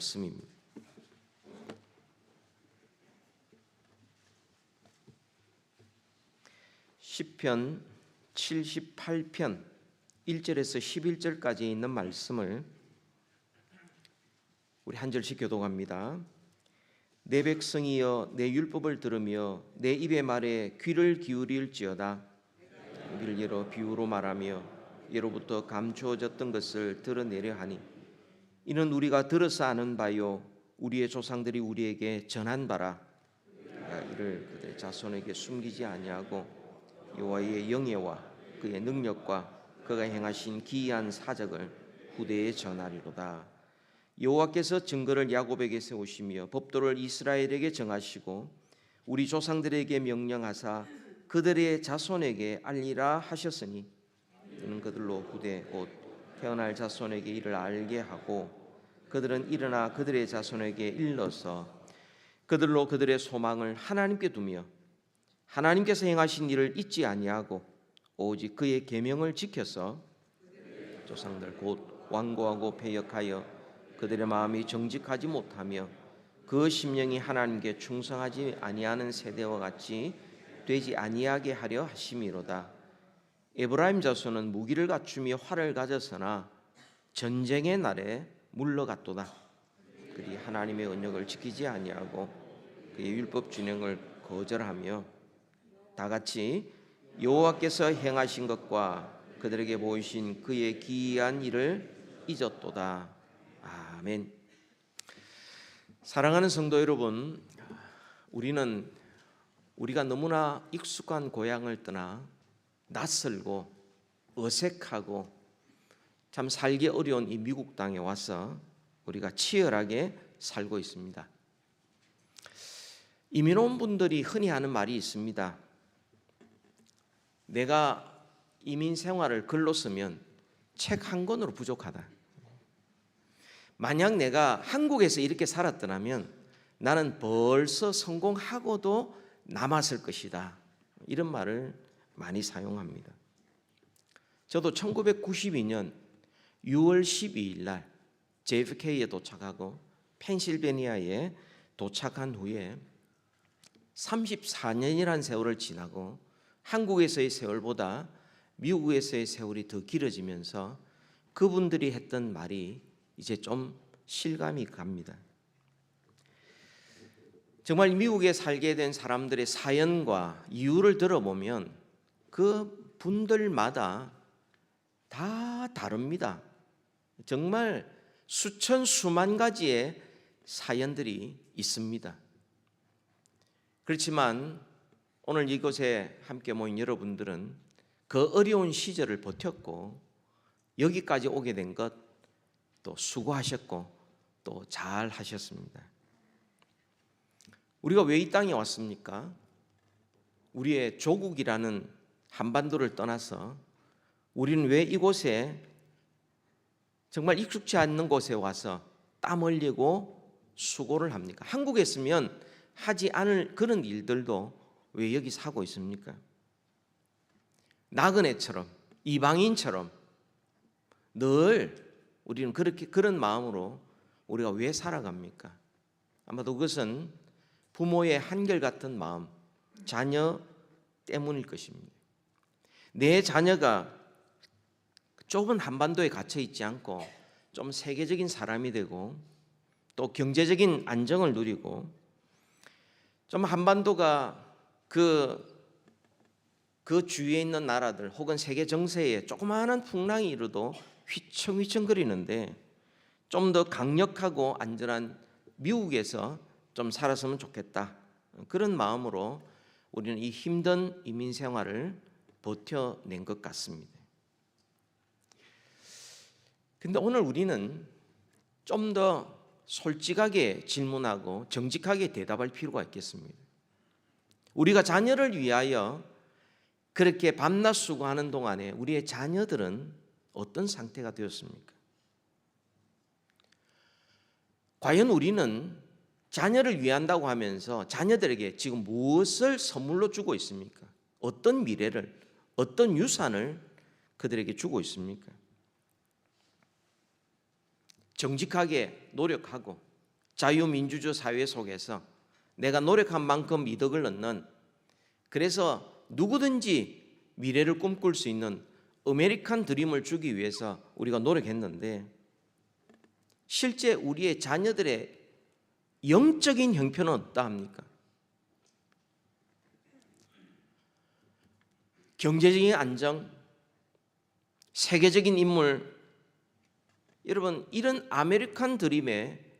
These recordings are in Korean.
말씀입니다. 시편 78편 1절에서 11절까지 있는 말씀을 우리 한 절씩 교독합니다. 내 백성이여 내 율법을 들으며 내 입의 말에 귀를 기울일지어다. 입을 열어 비유로 말하며 예로부터 감추어졌던 것을 드러내려 하니 이는 우리가 들어서 아는 바요 우리의 조상들이 우리에게 전한 바라. 내가 이를 그들의 자손에게 숨기지 아니하고 여호와의 영예와 그의 능력과 그가 행하신 기이한 사적을 후대에 전하리로다. 여호와께서 증거를 야곱에게 세우시며 법도를 이스라엘에게 정하시고 우리 조상들에게 명령하사 그들의 자손에게 알리라 하셨으니 이는 그들로 후대 곧 태어날 자손에게 이를 알게 하고 그들은 일어나 그들의 자손에게 일러서 그들로 그들의 소망을 하나님께 두며 하나님께서 행하신 일을 잊지 아니하고 오직 그의 계명을 지켜서 조상들 곧 완고하고 패역하여 그들의 마음이 정직하지 못하며 그 심령이 하나님께 충성하지 아니하는 세대와 같이 되지 아니하게 하려 하심이로다. 에브라임 자손은 무기를 갖추며 활을 가졌으나 전쟁의 날에 물러갔도다. 그들이 하나님의 언약을 지키지 아니하고 그의 율법 준행을 거절하며 다같이 여호와께서 행하신 것과 그들에게 보이신 그의 기이한 일을 잊었도다. 아멘. 사랑하는 성도 여러분, 우리가 너무나 익숙한 고향을 떠나 낯설고 어색하고 참 살기 어려운 이 미국 땅에 와서 우리가 치열하게 살고 있습니다. 이민 온 분들이 흔히 하는 말이 있습니다. 내가 이민 생활을 글로 쓰면 책 한 권으로 부족하다. 만약 내가 한국에서 이렇게 살았더라면 나는 벌써 성공하고도 남았을 것이다. 이런 말을 많이 사용합니다. 저도 1992년 6월 12일 날 JFK에 도착하고 펜실베니아에 도착한 후에 34년이라는 세월을 지나고 한국에서의 세월보다 미국에서의 세월이 더 길어지면서 그분들이 했던 말이 이제 좀 실감이 갑니다. 정말 미국에 살게 된 사람들의 사연과 이유를 들어보면 그 분들마다 다 다릅니다. 정말 수천 수만 가지의 사연들이 있습니다. 그렇지만 오늘 이곳에 함께 모인 여러분들은 그 어려운 시절을 버텼고 여기까지 오게 된 것 또 수고하셨고 또 잘 하셨습니다. 우리가 왜 이 땅에 왔습니까? 우리의 조국이라는 한반도를 떠나서 우리는 왜 이곳에 정말 익숙치 않는 곳에 와서 땀 흘리고 수고를 합니까? 한국에 있으면 하지 않을 그런 일들도 왜 여기 사고 있습니까? 나그네처럼 이방인처럼 늘 우리는 그런 마음으로 우리가 왜 살아갑니까? 아마도 그것은 부모의 한결같은 마음, 자녀 때문일 것입니다. 내 자녀가 좁은 한반도에 갇혀 있지 않고 좀 세계적인 사람이 되고 또 경제적인 안정을 누리고 좀 한반도가 그 주위에 있는 나라들 혹은 세계 정세에 조그마한 풍랑이 일어도 휘청휘청거리는데 좀 더 강력하고 안전한 미국에서 좀 살았으면 좋겠다. 그런 마음으로 우리는 이 힘든 이민 생활을 버텨낸 것 같습니다. 근데 오늘 우리는 좀 더 솔직하게 질문하고 정직하게 대답할 필요가 있겠습니다. 우리가 자녀를 위하여 그렇게 밤낮 수고하는 동안에 우리의 자녀들은 어떤 상태가 되었습니까? 과연 우리는 자녀를 위한다고 하면서 자녀들에게 지금 무엇을 선물로 주고 있습니까? 어떤 미래를, 어떤 유산을 그들에게 주고 있습니까? 정직하게 노력하고 자유민주주의 사회 속에서 내가 노력한 만큼 이득을 얻는, 그래서 누구든지 미래를 꿈꿀 수 있는 아메리칸 드림을 주기 위해서 우리가 노력했는데, 실제 우리의 자녀들의 영적인 형편은 어떠 합니까? 경제적인 안정, 세계적인 인물, 여러분, 이런 아메리칸 드림의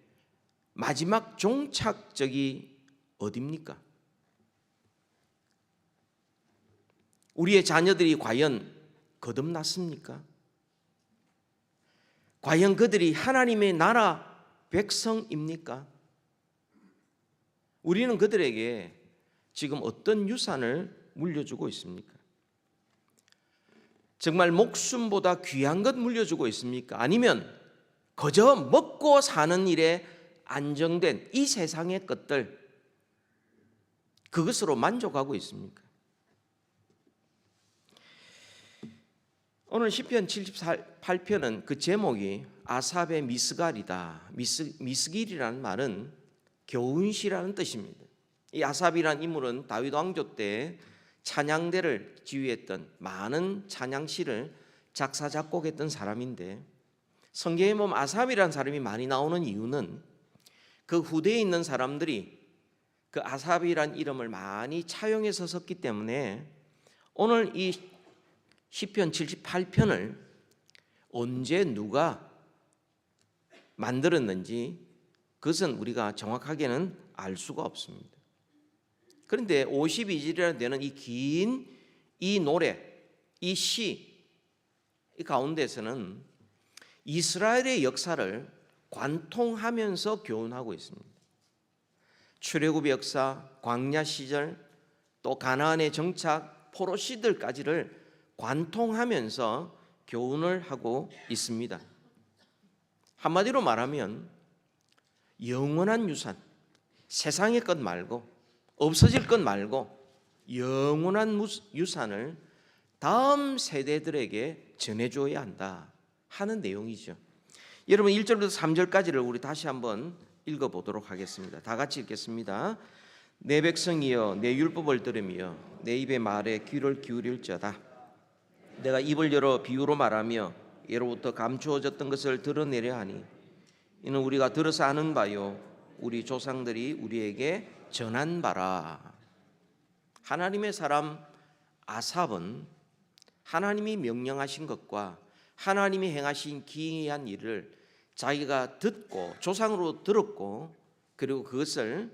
마지막 종착적이 어디입니까? 우리의 자녀들이 과연 거듭났습니까? 과연 그들이 하나님의 나라 백성입니까? 우리는 그들에게 지금 어떤 유산을 물려주고 있습니까? 정말 목숨보다 귀한 것 물려주고 있습니까? 아니면 그저 먹고 사는 일에 안정된 이 세상의 것들, 그것으로 만족하고 있습니까? 오늘 시편 78편은 그 제목이 아삽의 미스갈이다. 미스길이라는 말은 교훈시라는 뜻입니다. 이 아삽이라는 인물은 다윗 왕조 때 찬양대를 지휘했던, 많은 찬양시를 작사 작곡했던 사람인데, 성경에 보면 아삽이라는 사람이 많이 나오는 이유는 그 후대에 있는 사람들이 그 아삽이라는 이름을 많이 차용해서 썼기 때문에, 오늘 이 시편 78편을 언제 누가 만들었는지 그것은 우리가 정확하게는 알 수가 없습니다. 그런데 52절이나 되는 이 긴 이 노래, 이 시, 이 가운데서는 이스라엘의 역사를 관통하면서 교훈하고 있습니다. 출애굽의 역사, 광야 시절, 또 가나안의 정착, 포로 시들까지를 관통하면서 교훈을 하고 있습니다. 한마디로 말하면 영원한 유산, 세상의 것 말고, 없어질 것 말고 영원한 유산을 다음 세대들에게 전해줘야 한다 하는 내용이죠. 여러분 1절부터 3절까지를 우리 다시 한번 읽어보도록 하겠습니다. 다 같이 읽겠습니다. 내 백성이여 내 율법을 들으며 내 입의 말에 귀를 기울일지어다. 내가 입을 열어 비유로 말하며 예로부터 감추어졌던 것을 드러내려 하니 이는 우리가 들어서 아는 바요 우리 조상들이 우리에게 전한 바라. 하나님의 사람 아삽은 하나님이 명령하신 것과 하나님이 행하신 기이한 일을 자기가 듣고 조상으로 들었고, 그리고 그것을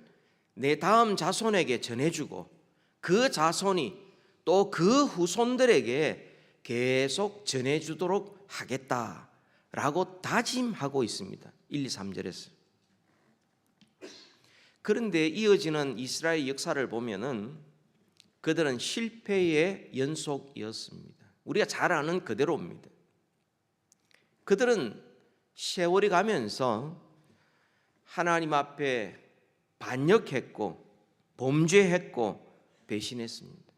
내 다음 자손에게 전해주고 그 자손이 또 그 후손들에게 계속 전해주도록 하겠다라고 다짐하고 있습니다. 1, 2, 3절에서. 그런데 이어지는 이스라엘 역사를 보면은 그들은 실패의 연속이었습니다. 우리가 잘 아는 그대로입니다. 그들은 세월이 가면서 하나님 앞에 반역했고 범죄했고 배신했습니다.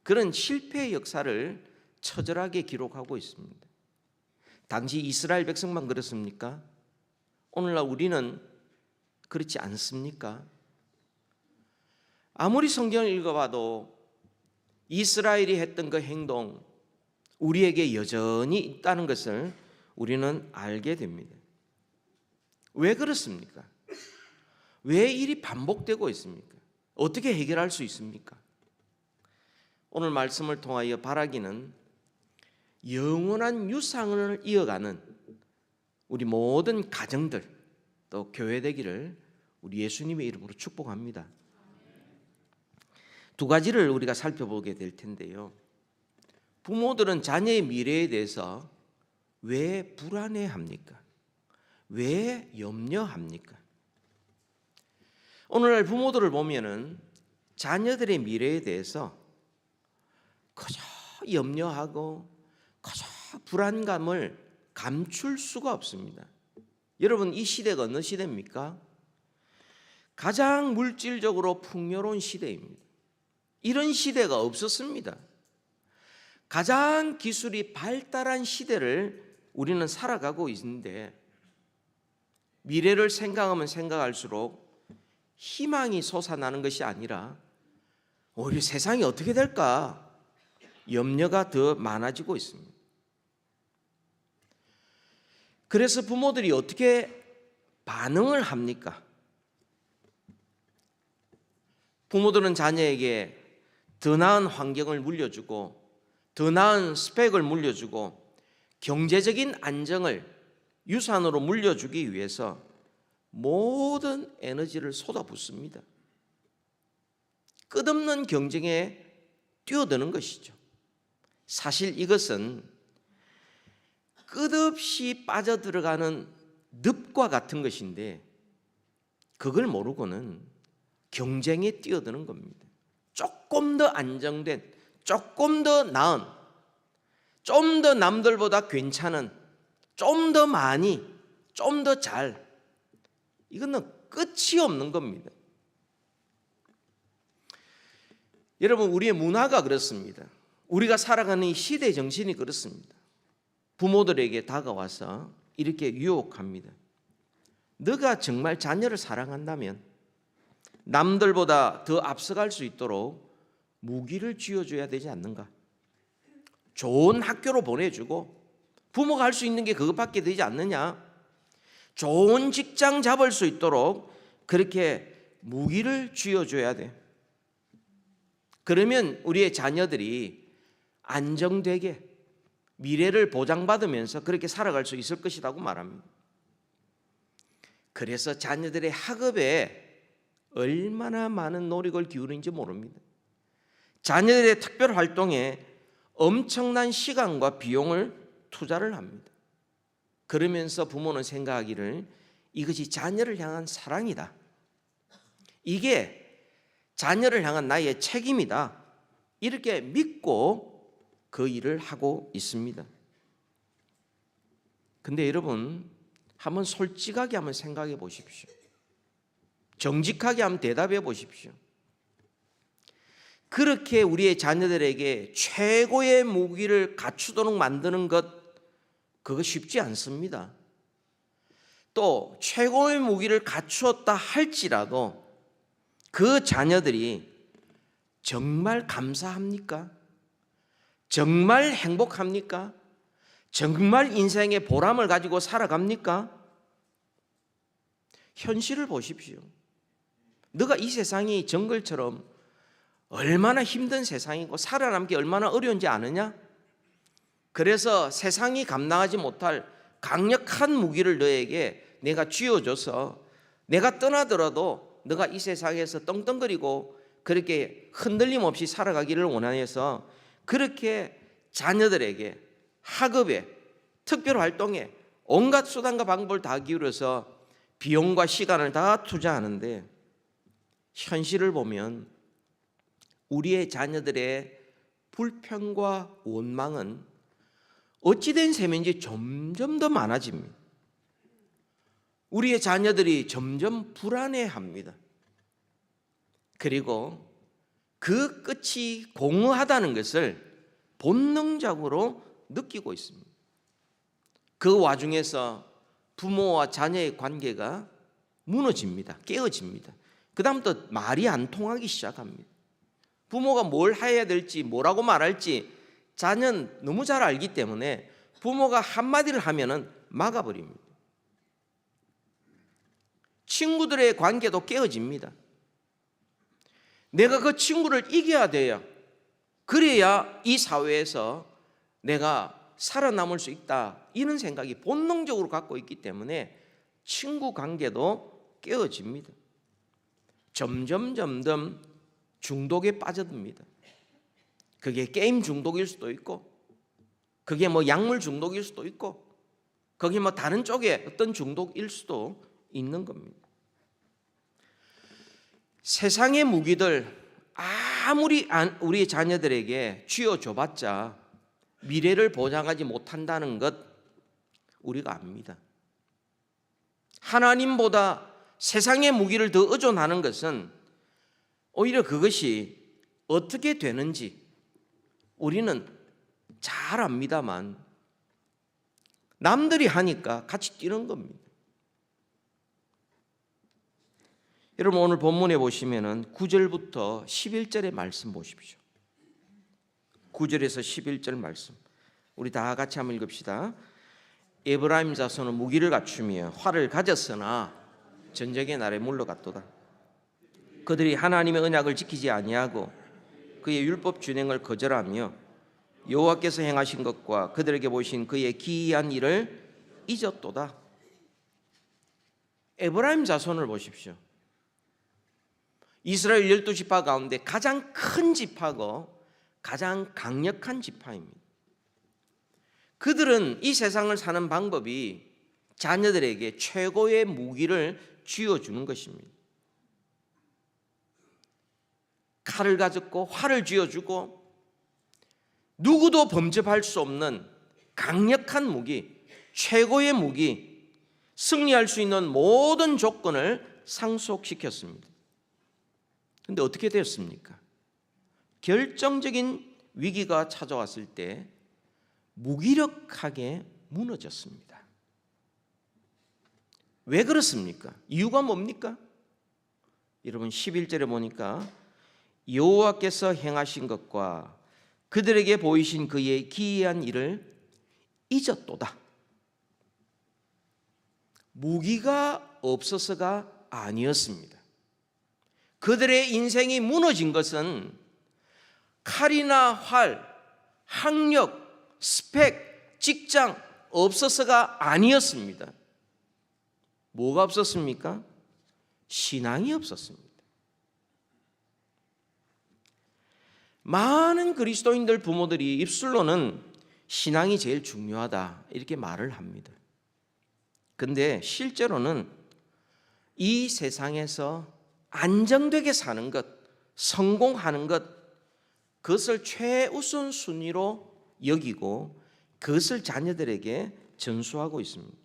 그런 실패의 역사를 처절하게 기록하고 있습니다. 당시 이스라엘 백성만 그렇습니까? 오늘날 우리는 그렇지 않습니까? 아무리 성경을 읽어봐도 이스라엘이 했던 그 행동, 우리에게 여전히 있다는 것을 우리는 알게 됩니다. 왜 그렇습니까? 왜 일이 반복되고 있습니까? 어떻게 해결할 수 있습니까? 오늘 말씀을 통하여 바라기는 영원한 유산을 이어가는 우리 모든 가정들, 또 교회 되기를 우리 예수님의 이름으로 축복합니다. 두 가지를 우리가 살펴보게 될 텐데요. 부모들은 자녀의 미래에 대해서 왜 불안해합니까? 왜 염려합니까? 오늘날 부모들을 보면은 자녀들의 미래에 대해서 그저 염려하고 그저 불안감을 감출 수가 없습니다. 여러분, 이 시대가 어느 시대입니까? 가장 물질적으로 풍요로운 시대입니다. 이런 시대가 없었습니다. 가장 기술이 발달한 시대를 우리는 살아가고 있는데, 미래를 생각하면 생각할수록 희망이 솟아나는 것이 아니라 오히려 세상이 어떻게 될까 염려가 더 많아지고 있습니다. 그래서 부모들이 어떻게 반응을 합니까? 부모들은 자녀에게 더 나은 환경을 물려주고 더 나은 스펙을 물려주고 경제적인 안정을 유산으로 물려주기 위해서 모든 에너지를 쏟아붓습니다. 끝없는 경쟁에 뛰어드는 것이죠. 사실 이것은 끝없이 빠져들어가는 늪과 같은 것인데 그걸 모르고는 경쟁에 뛰어드는 겁니다. 조금 더 안정된, 조금 더 나은, 좀 더 남들보다 괜찮은, 좀 더 많이, 좀 더 잘, 이거는 끝이 없는 겁니다. 여러분, 우리의 문화가 그렇습니다. 우리가 살아가는 이 시대 정신이 그렇습니다. 부모들에게 다가와서 이렇게 유혹합니다. 너가 정말 자녀를 사랑한다면 남들보다 더 앞서갈 수 있도록 무기를 쥐어줘야 되지 않는가? 좋은 학교로 보내주고 부모가 할 수 있는 게 그것밖에 되지 않느냐? 좋은 직장 잡을 수 있도록 그렇게 무기를 쥐어줘야 돼. 그러면 우리의 자녀들이 안정되게 미래를 보장받으면서 그렇게 살아갈 수 있을 것이라고 말합니다. 그래서 자녀들의 학업에 얼마나 많은 노력을 기울이는지 모릅니다. 자녀들의 특별 활동에 엄청난 시간과 비용을 투자를 합니다. 그러면서 부모는 생각하기를 이것이 자녀를 향한 사랑이다. 이게 자녀를 향한 나의 책임이다. 이렇게 믿고 그 일을 하고 있습니다. 근데 여러분, 한번 솔직하게 한번 생각해 보십시오. 정직하게 한번 대답해 보십시오. 그렇게 우리의 자녀들에게 최고의 무기를 갖추도록 만드는 것, 그거 쉽지 않습니다. 또 최고의 무기를 갖추었다 할지라도 그 자녀들이 정말 감사합니까? 정말 행복합니까? 정말 인생의 보람을 가지고 살아갑니까? 현실을 보십시오. 너가 이 세상이 정글처럼 얼마나 힘든 세상이고 살아남기 얼마나 어려운지 아느냐? 그래서 세상이 감당하지 못할 강력한 무기를 너에게 내가 쥐어줘서 내가 떠나더라도 너가 이 세상에서 떵떵거리고 그렇게 흔들림 없이 살아가기를 원해서 그렇게 자녀들에게 학업에 특별활동에 온갖 수단과 방법을 다 기울여서 비용과 시간을 다 투자하는데 현실을 보면 우리의 자녀들의 불평과 원망은 어찌된 셈인지 점점 더 많아집니다. 우리의 자녀들이 점점 불안해합니다. 그리고 그 끝이 공허하다는 것을 본능적으로 느끼고 있습니다. 그 와중에서 부모와 자녀의 관계가 무너집니다. 깨어집니다. 그 다음부터 말이 안 통하기 시작합니다. 부모가 뭘 해야 될지 뭐라고 말할지 자녀는 너무 잘 알기 때문에 부모가 한마디를 하면은 막아버립니다. 친구들의 관계도 깨어집니다. 내가 그 친구를 이겨야 돼요. 그래야 이 사회에서 내가 살아남을 수 있다. 이런 생각이 본능적으로 갖고 있기 때문에 친구 관계도 깨어집니다. 점점 중독에 빠져듭니다. 그게 게임 중독일 수도 있고 그게 뭐 약물 중독일 수도 있고 그게 뭐 다른 쪽의 어떤 중독일 수도 있는 겁니다. 세상의 무기들 아무리 우리 자녀들에게 쥐어줘봤자 미래를 보장하지 못한다는 것 우리가 압니다. 하나님보다 세상의 무기를 더 의존하는 것은 오히려 그것이 어떻게 되는지 우리는 잘 압니다만 남들이 하니까 같이 뛰는 겁니다. 여러분 오늘 본문에 보시면은 9절부터 11절의 말씀 보십시오. 9절에서 11절 말씀 우리 다 같이 한번 읽읍시다. 에브라임 자손은 무기를 갖추며 활을 가졌으나 전쟁의 날에 물러갔도다. 그들이 하나님의 언약을 지키지 아니하고 그의 율법 준행을 거절하며 여호와께서 행하신 것과 그들에게 보이신 그의 기이한 일을 잊었도다. 에브라임 자손을 보십시오. 이스라엘 12지파 가운데 가장 큰 지파고 가장 강력한 지파입니다. 그들은 이 세상을 사는 방법이 자녀들에게 최고의 무기를 쥐어주는 것입니다. 칼을 가졌고 활을 쥐어주고 누구도 범접할 수 없는 강력한 무기, 최고의 무기, 승리할 수 있는 모든 조건을 상속시켰습니다. 그런데 어떻게 되었습니까? 결정적인 위기가 찾아왔을 때 무기력하게 무너졌습니다. 왜 그렇습니까? 이유가 뭡니까? 여러분 11절에 보니까 여호와께서 행하신 것과 그들에게 보이신 그의 기이한 일을 잊었도다. 무기가 없어서가 아니었습니다. 그들의 인생이 무너진 것은 칼이나 활, 학력, 스펙, 직장 없어서가 아니었습니다. 뭐가 없었습니까? 신앙이 없었습니다. 많은 그리스도인들 부모들이 입술로는 신앙이 제일 중요하다 이렇게 말을 합니다. 근데 실제로는 이 세상에서 안정되게 사는 것, 성공하는 것, 그것을 최우선 순위로 여기고 그것을 자녀들에게 전수하고 있습니다.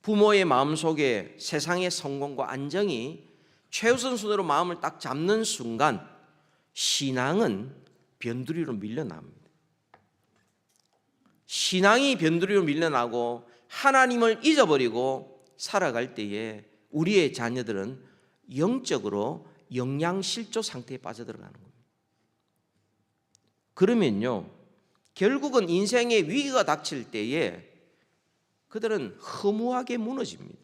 부모의 마음속에 세상의 성공과 안정이 최우선 순위로 마음을 딱 잡는 순간 신앙은 변두리로 밀려납니다. 신앙이 변두리로 밀려나고 하나님을 잊어버리고 살아갈 때에 우리의 자녀들은 영적으로 영양실조 상태에 빠져들어가는 겁니다. 그러면요, 결국은 인생의 위기가 닥칠 때에 그들은 허무하게 무너집니다.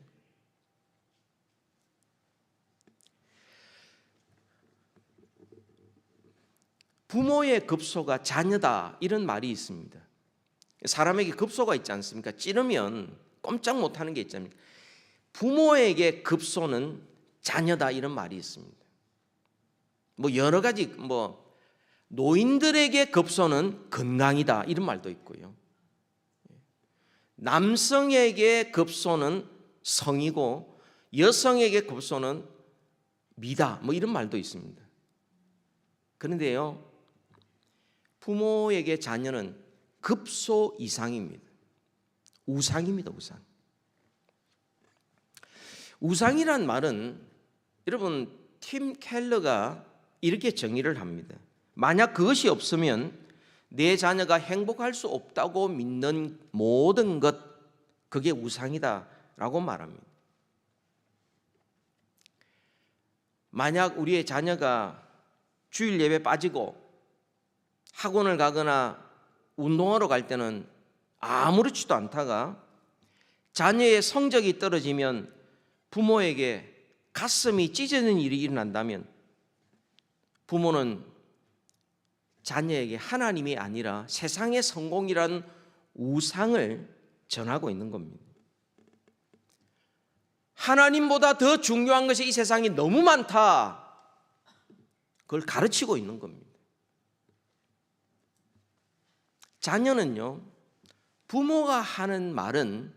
부모의 급소가 자녀다 이런 말이 있습니다. 사람에게 급소가 있지 않습니까? 찌르면 꼼짝 못하는 게 있잖아요. 부모에게 급소는 자녀다 이런 말이 있습니다. 뭐 여러 가지 노인들에게 급소는 건강이다 이런 말도 있고요. 남성에게 급소는 성이고 여성에게 급소는 미다 뭐 이런 말도 있습니다. 그런데요, 부모에게 자녀는 급소 이상입니다. 우상입니다. 우상. 우상이란 말은 여러분 팀 켈러가 이렇게 정의를 합니다. 만약 그것이 없으면 내 자녀가 행복할 수 없다고 믿는 모든 것, 그게 우상이다라고 말합니다. 만약 우리의 자녀가 주일 예배 빠지고 학원을 가거나 운동하러 갈 때는 아무렇지도 않다가 자녀의 성적이 떨어지면 부모에게 가슴이 찢어지는 일이 일어난다면 부모는 자녀에게 하나님이 아니라 세상의 성공이라는 우상을 전하고 있는 겁니다. 하나님보다 더 중요한 것이 이 세상에 너무 많다. 그걸 가르치고 있는 겁니다. 자녀는요, 부모가 하는 말은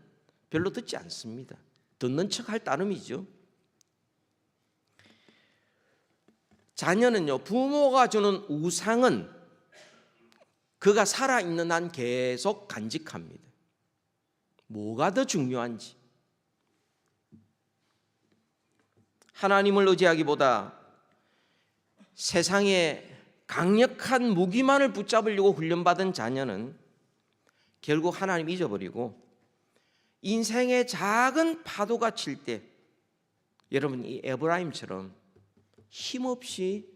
별로 듣지 않습니다. 듣는 척할 따름이죠. 자녀는요, 부모가 주는 우상은 그가 살아있는 한 계속 간직합니다. 뭐가 더 중요한지. 하나님을 의지하기보다 세상의 강력한 무기만을 붙잡으려고 훈련받은 자녀는 결국 하나님 잊어버리고 인생의 작은 파도가 칠 때 여러분, 이 에브라임처럼 힘없이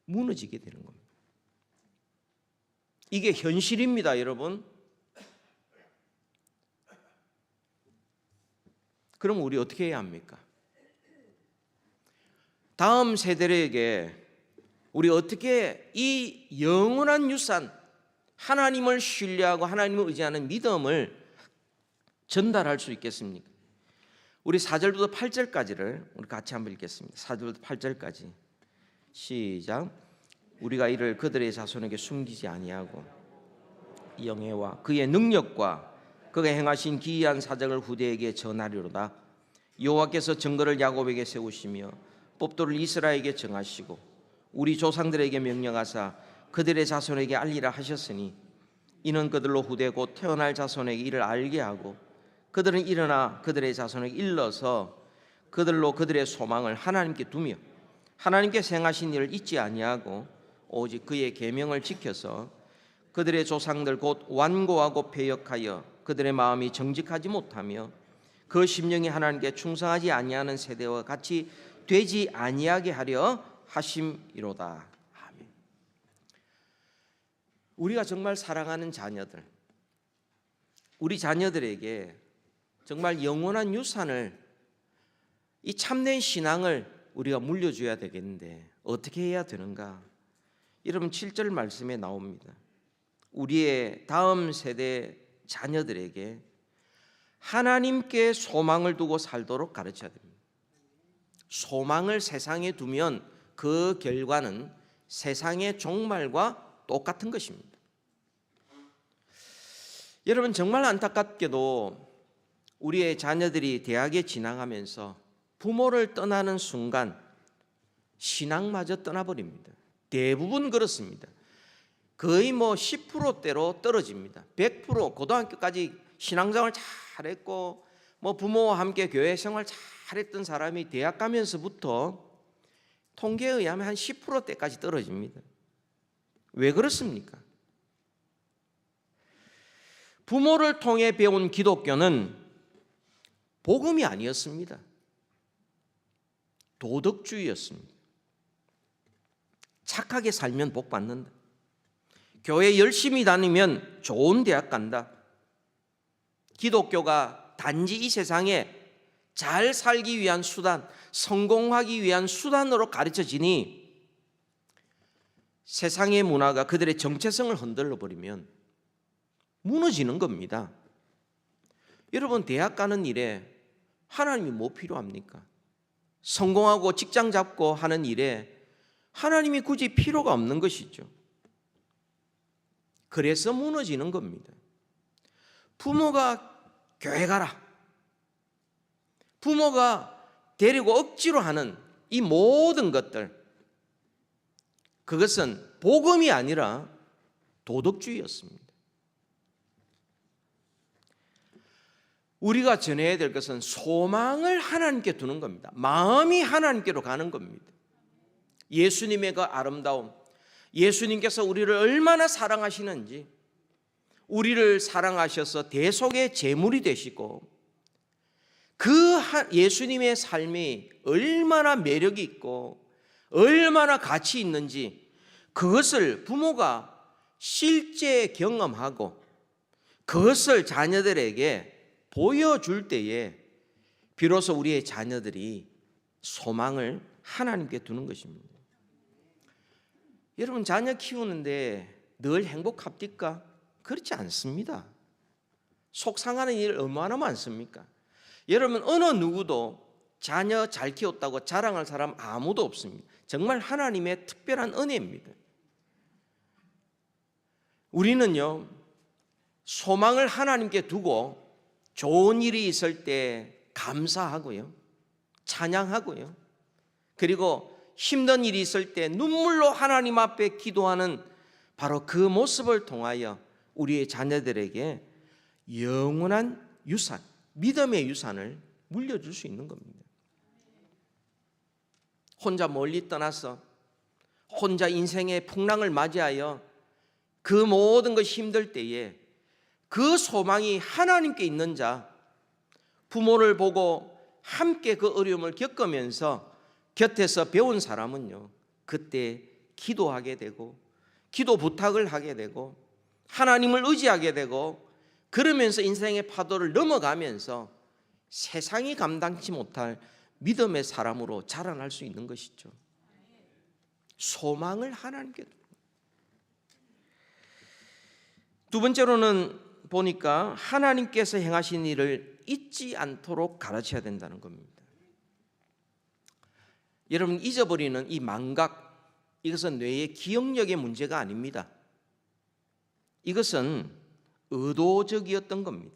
무너지게 되는 겁니다. 이게 현실입니다, 여러분. 그럼 우리 어떻게 해야 합니까? 다음 세대에게 우리 어떻게 이 영원한 유산, 하나님을 신뢰하고 하나님을 의지하는 믿음을 전달할 수 있겠습니까? 우리 4절부터 8절까지를 우리 같이 한번 읽겠습니다. 4절부터 8절까지 시작. 우리가 이를 그들의 자손에게 숨기지 아니하고 영예와 그의 능력과 그가 행하신 기이한 사적을 후대에게 전하리로다. 여호와께서 증거를 야곱에게 세우시며 법도를 이스라엘에게 정하시고 우리 조상들에게 명령하사 그들의 자손에게 알리라 하셨으니 이는 그들로 후대 곧 태어날 자손에게 이를 알게 하고 그들은 일어나 그들의 자손에게 일러서 그들로 그들의 소망을 하나님께 두며 하나님께 행하신 일을 잊지 아니하고 오직 그의 계명을 지켜서 그들의 조상들 곧 완고하고 패역하여 그들의 마음이 정직하지 못하며 그 심령이 하나님께 충성하지 아니하는 세대와 같이 되지 아니하게 하려 하심이로다. 아멘. 우리가 정말 사랑하는 자녀들, 우리 자녀들에게 정말 영원한 유산을, 이 참된 신앙을 우리가 물려줘야 되겠는데 어떻게 해야 되는가? 여러분 7절 말씀에 나옵니다. 우리의 다음 세대 자녀들에게 하나님께 소망을 두고 살도록 가르쳐야 됩니다. 소망을 세상에 두면 그 결과는 세상의 종말과 똑같은 것입니다. 여러분 정말 안타깝게도 우리의 자녀들이 대학에 진학하면서 부모를 떠나는 순간 신앙마저 떠나버립니다. 대부분 그렇습니다. 거의 10%대로 떨어집니다. 100% 고등학교까지 신앙생활 잘했고 부모와 함께 교회 생활 잘했던 사람이 대학 가면서부터 통계에 의하면 한 10%대까지 떨어집니다. 왜 그렇습니까? 부모를 통해 배운 기독교는 복음이 아니었습니다. 도덕주의였습니다. 착하게 살면 복 받는다. 교회 열심히 다니면 좋은 대학 간다. 기독교가 단지 이 세상에 잘 살기 위한 수단, 성공하기 위한 수단으로 가르쳐지니 세상의 문화가 그들의 정체성을 흔들어 버리면 무너지는 겁니다. 여러분 대학 가는 일에 하나님이 뭐 필요합니까? 성공하고 직장 잡고 하는 일에 하나님이 굳이 필요가 없는 것이죠. 그래서 무너지는 겁니다. 부모가 교회 가라, 부모가 데리고 억지로 하는 이 모든 것들, 그것은 복음이 아니라 도덕주의였습니다. 우리가 전해야 될 것은 소망을 하나님께 두는 겁니다. 마음이 하나님께로 가는 겁니다. 예수님의 그 아름다움, 예수님께서 우리를 얼마나 사랑하시는지, 우리를 사랑하셔서 대속의 제물이 되시고 그 예수님의 삶이 얼마나 매력이 있고 얼마나 가치 있는지 그것을 부모가 실제 경험하고 그것을 자녀들에게 보여줄 때에 비로소 우리의 자녀들이 소망을 하나님께 두는 것입니다. 여러분 자녀 키우는데 늘 행복합니까? 그렇지 않습니다. 속상하는 일 얼마나 많습니까? 여러분 어느 누구도 자녀 잘 키웠다고 자랑할 사람 아무도 없습니다. 정말 하나님의 특별한 은혜입니다. 우리는요 소망을 하나님께 두고 좋은 일이 있을 때 감사하고요, 찬양하고요, 그리고 힘든 일이 있을 때 눈물로 하나님 앞에 기도하는 바로 그 모습을 통하여 우리의 자녀들에게 영원한 유산, 믿음의 유산을 물려줄 수 있는 겁니다. 혼자 멀리 떠나서 혼자 인생의 풍랑을 맞이하여 그 모든 것이 힘들 때에 그 소망이 하나님께 있는 자, 부모를 보고 함께 그 어려움을 겪으면서 곁에서 배운 사람은요, 그때 기도하게 되고 기도 부탁을 하게 되고 하나님을 의지하게 되고, 그러면서 인생의 파도를 넘어가면서 세상이 감당치 못할 믿음의 사람으로 자라날 수 있는 것이죠. 소망을 하나님께. 두 번째로는 보니까 하나님께서 행하신 일을 잊지 않도록 가르쳐야 된다는 겁니다. 여러분, 잊어버리는 이 망각, 이것은 뇌의 기억력의 문제가 아닙니다. 이것은 의도적이었던 겁니다.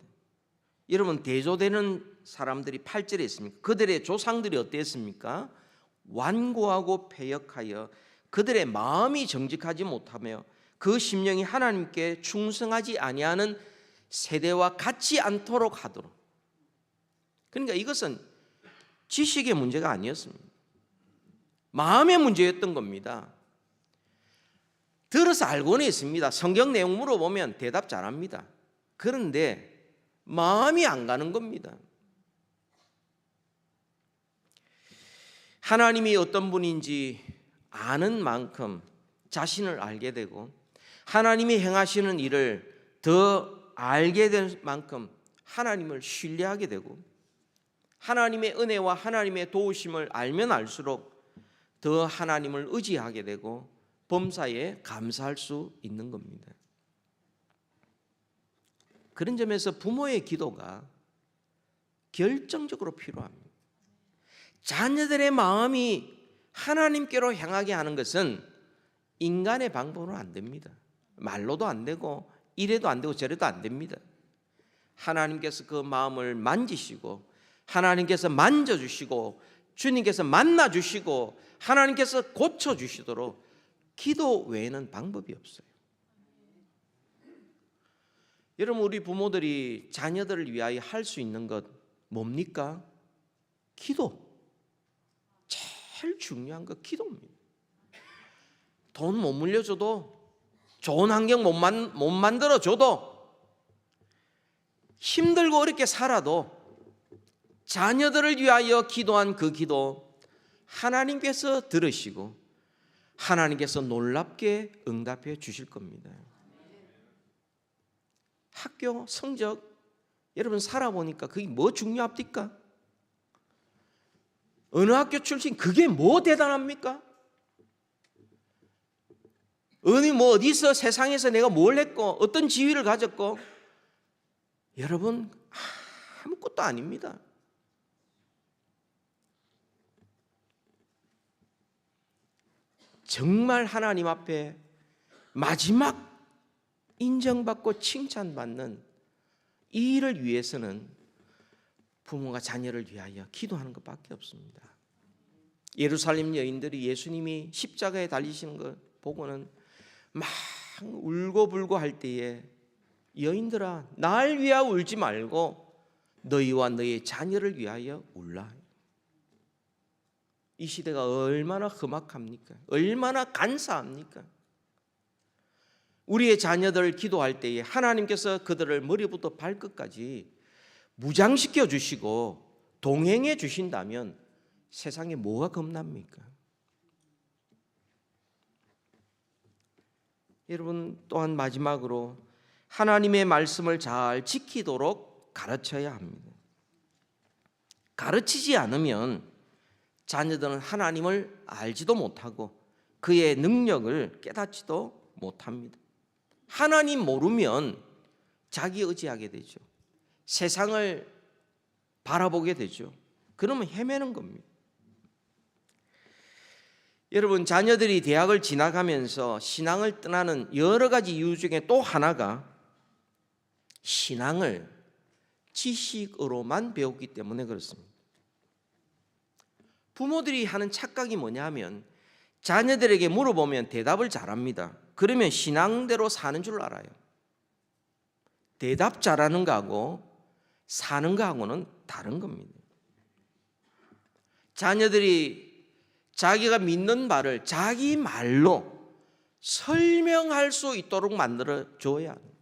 여러분, 대조되는 사람들이 8절에 있습니까? 그들의 조상들이 어땠습니까? 완고하고 패역하여 그들의 마음이 정직하지 못하며 그 심령이 하나님께 충성하지 아니하는 세대와 같지 않도록 하도록. 그러니까 이것은 지식의 문제가 아니었습니다. 마음의 문제였던 겁니다. 들어서 알고는 있습니다. 성경 내용 물어보면 대답 잘합니다. 그런데 마음이 안 가는 겁니다. 하나님이 어떤 분인지 아는 만큼 자신을 알게 되고, 하나님이 행하시는 일을 더 알게 될 만큼 하나님을 신뢰하게 되고, 하나님의 은혜와 하나님의 도우심을 알면 알수록 더 하나님을 의지하게 되고 범사에 감사할 수 있는 겁니다. 그런 점에서 부모의 기도가 결정적으로 필요합니다. 자녀들의 마음이 하나님께로 향하게 하는 것은 인간의 방법으로는 안 됩니다. 말로도 안 되고 이래도 안 되고 저래도 안 됩니다. 하나님께서 그 마음을 만지시고, 하나님께서 만져주시고, 주님께서 만나주시고, 하나님께서 고쳐주시도록 기도 외에는 방법이 없어요. 여러분, 우리 부모들이 자녀들을 위하여 할 수 있는 것 뭡니까? 기도. 제일 중요한 거 기도입니다. 돈 못 물려줘도, 좋은 환경 못 만들어줘도, 힘들고 어렵게 살아도 자녀들을 위하여 기도한 그 기도 하나님께서 들으시고 하나님께서 놀랍게 응답해 주실 겁니다. 학교 성적, 여러분 살아보니까 그게 뭐 중요합니까? 어느 학교 출신, 그게 뭐 대단합니까? 어디서 세상에서 내가 뭘 했고 어떤 지위를 가졌고, 여러분 아무것도 아닙니다. 정말 하나님 앞에 마지막 인정받고 칭찬받는 이 일을 위해서는 부모가 자녀를 위하여 기도하는 것밖에 없습니다. 예루살렘 여인들이 예수님이 십자가에 달리시는 걸 보고는 막 울고불고 할 때에, 여인들아 날 위하여 울지 말고 너희와 너희 자녀를 위하여 울라. 이 시대가 얼마나 험악합니까? 얼마나 간사합니까? 우리의 자녀들 기도할 때에 하나님께서 그들을 머리부터 발끝까지 무장시켜 주시고 동행해 주신다면 세상에 뭐가 겁납니까? 여러분, 또한 마지막으로 하나님의 말씀을 잘 지키도록 가르쳐야 합니다. 가르치지 않으면 자녀들은 하나님을 알지도 못하고 그의 능력을 깨닫지도 못합니다. 하나님 모르면 자기 의지하게 되죠. 세상을 바라보게 되죠. 그러면 헤매는 겁니다. 여러분, 자녀들이 대학을 지나가면서 신앙을 떠나는 여러 가지 이유 중에 또 하나가 신앙을 지식으로만 배웠기 때문에 그렇습니다. 부모들이 하는 착각이 뭐냐면 자녀들에게 물어보면 대답을 잘합니다. 그러면 신앙대로 사는 줄 알아요. 대답 잘하는 거하고 사는 거하고는 다른 겁니다. 자녀들이 자기가 믿는 바를 자기 말로 설명할 수 있도록 만들어 줘야 합니다.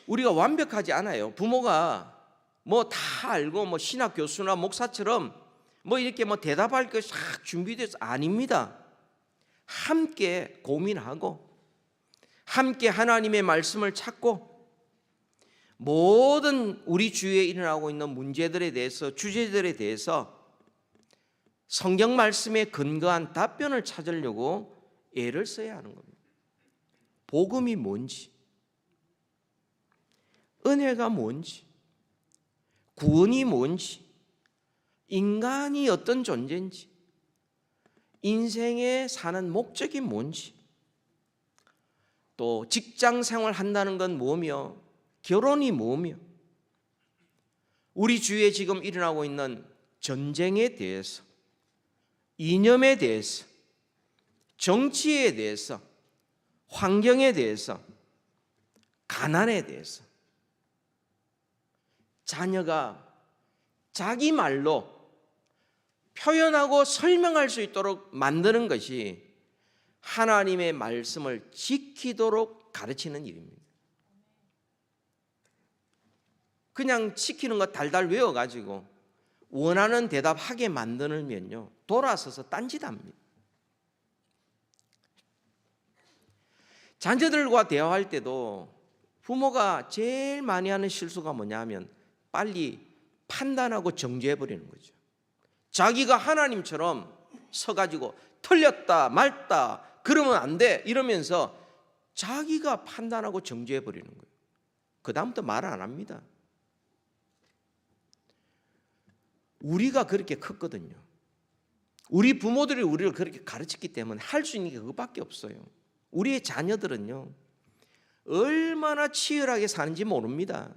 우리가 완벽하지 않아요. 부모가 뭐 다 알고 뭐 신학 교수나 목사처럼 뭐 이렇게 뭐 대답할 것이 싹 준비돼서 아닙니다. 함께 고민하고 함께 하나님의 말씀을 찾고 모든 우리 주위에 일어나고 있는 문제들에 대해서 주제들에 대해서 성경 말씀에 근거한 답변을 찾으려고 애를 써야 하는 겁니다. 복음이 뭔지, 은혜가 뭔지, 구원이 뭔지, 인간이 어떤 존재인지, 인생에 사는 목적이 뭔지, 또 직장 생활 한다는 건 뭐며, 결혼이 뭐며, 우리 주위에 지금 일어나고 있는 전쟁에 대해서, 이념에 대해서, 정치에 대해서, 환경에 대해서, 가난에 대해서 자녀가 자기 말로 표현하고 설명할 수 있도록 만드는 것이 하나님의 말씀을 지키도록 가르치는 일입니다. 그냥 지키는 거 달달 외워가지고 원하는 대답하게 만들면요, 돌아서서 딴짓합니다. 자녀들과 대화할 때도 부모가 제일 많이 하는 실수가 뭐냐면 빨리 판단하고 정죄해버리는 거죠. 자기가 하나님처럼 서가지고 틀렸다 맞다 그러면 안 돼 이러면서 자기가 판단하고 정죄해버리는 거예요. 그 다음부터 말 안 합니다. 우리가 그렇게 컸거든요. 우리 부모들이 우리를 그렇게 가르쳤기 때문에 할 수 있는 게 그것밖에 없어요. 우리의 자녀들은요, 얼마나 치열하게 사는지 모릅니다.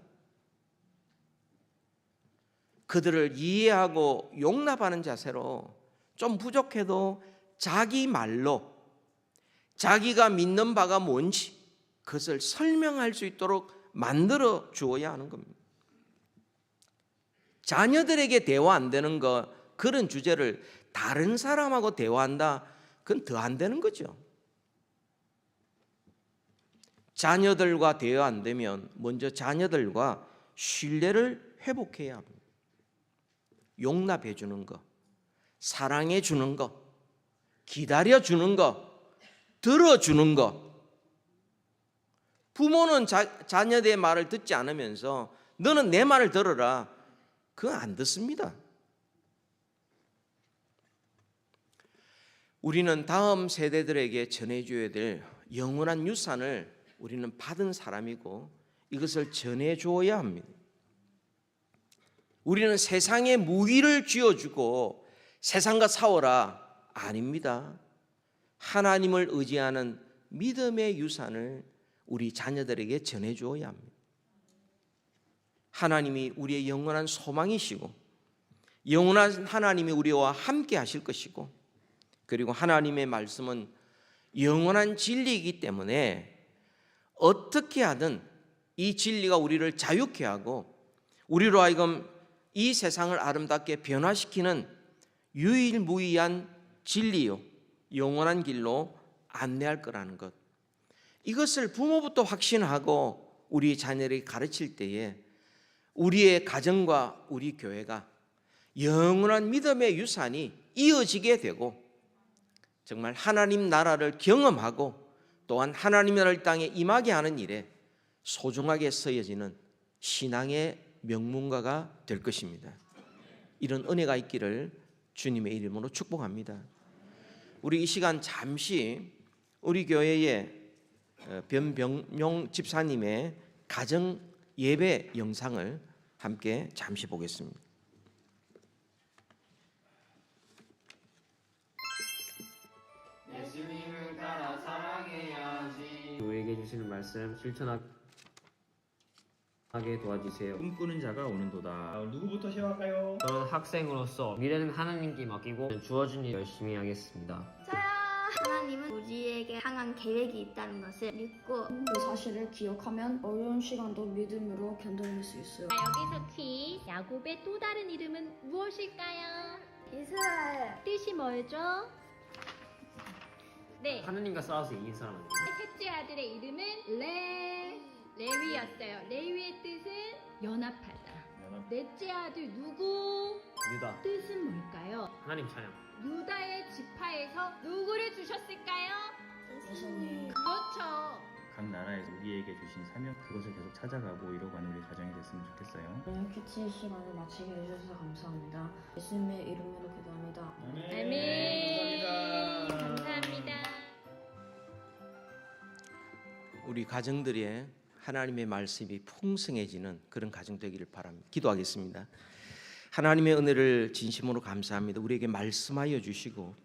그들을 이해하고 용납하는 자세로 좀 부족해도 자기 말로 자기가 믿는 바가 뭔지 그것을 설명할 수 있도록 만들어 주어야 하는 겁니다. 자녀들에게 대화 안 되는 거, 그런 주제를 다른 사람하고 대화한다, 그건 더 안 되는 거죠. 자녀들과 대화 안 되면 먼저 자녀들과 신뢰를 회복해야 합니다. 용납해 주는 거, 사랑해 주는 거, 기다려 주는 거, 들어 주는 거. 부모는 자녀들의 말을 듣지 않으면서 너는 내 말을 들어라, 그거 안 듣습니다. 우리는 다음 세대들에게 전해줘야 될 영원한 유산을 우리는 받은 사람이고 이것을 전해줘야 합니다. 우리는 세상에 무기를 쥐어주고 세상과 싸워라, 아닙니다. 하나님을 의지하는 믿음의 유산을 우리 자녀들에게 전해주어야 합니다. 하나님이 우리의 영원한 소망이시고 영원한 하나님이 우리와 함께 하실 것이고, 그리고 하나님의 말씀은 영원한 진리이기 때문에 어떻게 하든 이 진리가 우리를 자유케 하고 우리로 하여금 이 세상을 아름답게 변화시키는 유일무이한 진리요 영원한 길로 안내할 거라는 것, 이것을 부모부터 확신하고 우리 자녀에게 가르칠 때에 우리의 가정과 우리 교회가 영원한 믿음의 유산이 이어지게 되고 정말 하나님 나라를 경험하고 또한 하나님 나라를 땅에 임하게 하는 일에 소중하게 쓰여지는 신앙의 명문가가 될 것입니다. 이런 은혜가 있기를 주님의 이름으로 축복합니다. 우리 이 시간 잠시 우리 교회의 변병용 집사님의 가정 예배 영상을 함께 잠시 보겠습니다. 예수님을 따라 사랑해야지. 우리에게 주시는 말씀 실천하게 도와주세요. 꿈꾸는 자가 오는도다. 누구부터 시작할까요? 저는 학생으로서 미래는 하나님께 맡기고 주어진 일 열심히 하겠습니다. 하나님은 우리에게 향한 계획이 있다는 것을 믿고 그 사실을 기억하면 어려운 시간도 믿음으로 견뎌낼 수 있어요. 여기서 퀴즈. 야곱의 또 다른 이름은 무엇일까요? 이스라엘 뜻이 뭐죠? 네, 하나님과 싸워서 이긴 사람 아니에요? 셋째 아들의 이름은 레. 레위였어요. 레위의 뜻은 연합하다. 넷째 아들 누구? 유다. 뜻은 뭘까요? 하나님 찬양. 유다의 지파에서 누구를 주셨을까요? 예수님. 그렇죠. 각 나라에서 우리에게 주신 사명 그것을 계속 찾아가고 이뤄가는 우리 가정이 됐으면 좋겠어요. 오늘 큐티 시간을 마치게 해주셔서 감사합니다. 예수님의 이름으로 기도합니다. 아멘. 감사합니다. 우리 가정들의 하나님의 말씀이 풍성해지는 그런 가정 되기를 바랍니다. 기도하겠습니다. 하나님의 은혜를 진심으로 감사합니다. 우리에게 말씀하여 주시고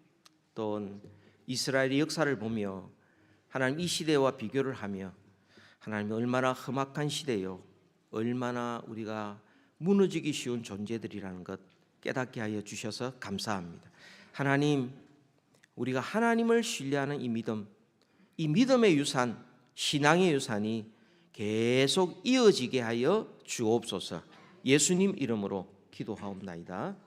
또 이스라엘의 역사를 보며 하나님 이 시대와 비교를 하며 하나님이 얼마나 험악한 시대요, 얼마나 우리가 무너지기 쉬운 존재들이라는 것 깨닫게 하여 주셔서 감사합니다. 하나님, 우리가 하나님을 신뢰하는 이 믿음, 이 믿음의 유산, 신앙의 유산이 계속 이어지게 하여 주옵소서. 예수님 이름으로 기도하옵나이다.